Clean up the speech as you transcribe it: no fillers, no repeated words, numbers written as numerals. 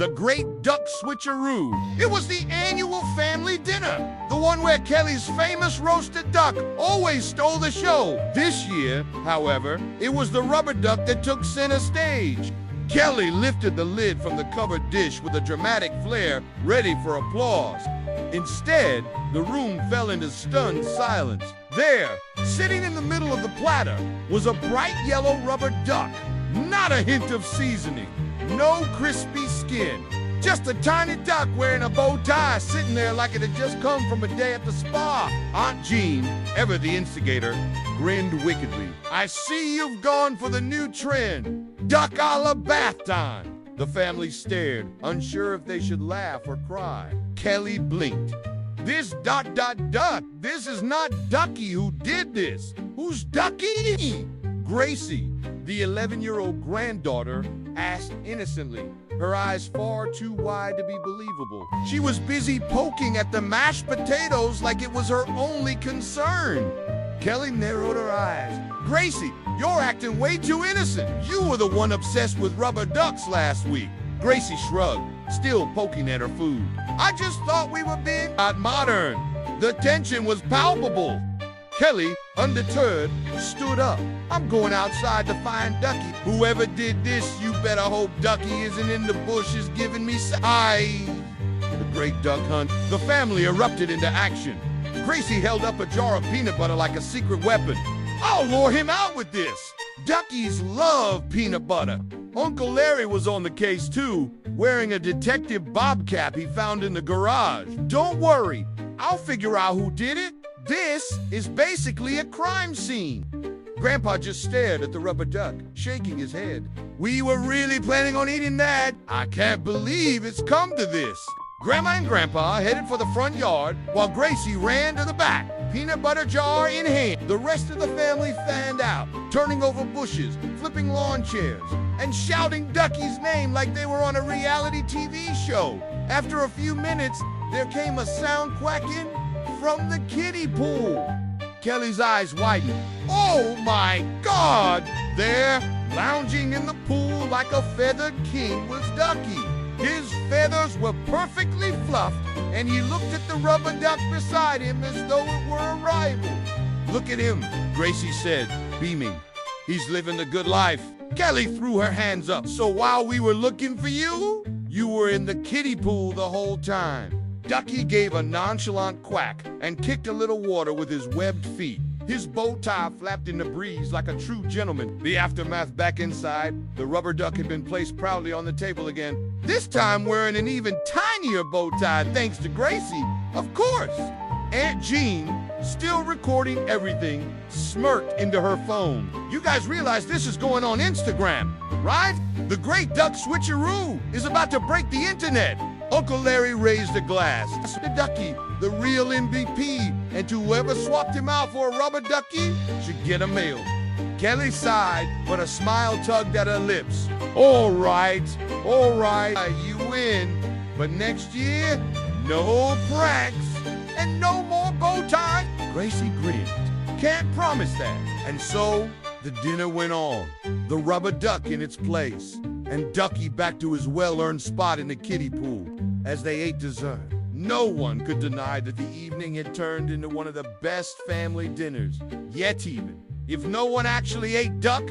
the Great Duck Switcheroo. It was the annual family dinner, the one where Kelly's famous roasted duck always stole the show. This year, however, it was the rubber duck that took center stage. Kelly lifted the lid from the covered dish with a dramatic flair, ready for applause. Instead, the room fell into stunned silence. There, sitting in the middle of the platter, was a bright yellow rubber duck. Not a hint of seasoning, no crispy skin. Just a tiny duck wearing a bow tie, sitting there like it had just come from a day at the spa. Aunt Jean, ever the instigator, grinned wickedly. I see you've gone for the new trend, duck a la bath time. The family stared, unsure if they should laugh or cry. Kelly blinked. This ... This is not Ducky who did this. Who's Ducky? Gracie, the 11-year-old granddaughter, asked innocently, her eyes far too wide to be believable. She was busy poking at the mashed potatoes like it was her only concern. Kelly narrowed her eyes. Gracie, you're acting way too innocent. You were the one obsessed with rubber ducks last week. Gracie shrugged, still poking at her food. I just thought we were being modern. The tension was palpable. Kelly, undeterred, stood up. I'm going outside to find Ducky. Whoever did this, you better hope Ducky isn't in the bushes giving me The great duck hunt. The family erupted into action. Gracie held up a jar of peanut butter like a secret weapon. I'll lure him out with this. Duckies love peanut butter. Uncle Larry was on the case too, wearing a detective bob cap he found in the garage. Don't worry, I'll figure out who did it. This is basically a crime scene. Grandpa just stared at the rubber duck, shaking his head. We were really planning on eating that. I can't believe it's come to this. Grandma and Grandpa headed for the front yard, while Gracie ran to the back, peanut butter jar in hand. The rest of the family fanned out, turning over bushes, flipping lawn chairs, and shouting Ducky's name like they were on a reality TV show. After a few minutes, there came a sound quacking from the kiddie pool. Kelly's eyes widened. Oh my God! There, lounging in the pool like a feathered king, was Ducky. His feathers were perfectly fluffed, and he looked at the rubber duck beside him as though it were a rival. Look at him, Gracie said, beaming. He's living the good life. Kelly threw her hands up. So while we were looking for you, you were in the kiddie pool the whole time. Ducky gave a nonchalant quack and kicked a little water with his webbed feet. His bow tie flapped in the breeze like a true gentleman. The aftermath back inside, the rubber duck had been placed proudly on the table again, this time wearing an even tinier bow tie thanks to Gracie, of course. Aunt Jean, still recording everything, smirked into her phone. You guys realize this is going on Instagram, right? The Great Duck Switcheroo is about to break the internet. Uncle Larry raised a glass to Ducky, the real MVP, and to whoever swapped him out for a rubber ducky should get a meal. Kelly sighed, but a smile tugged at her lips. All right, you win. But next year, no pranks and no more bow ties. Gracie grinned. Can't promise that. And so, the dinner went on. The rubber duck in its place, and Ducky back to his well-earned spot in the kiddie pool. As they ate dessert, no one could deny that the evening had turned into one of the best family dinners yet even. If no one actually ate duck,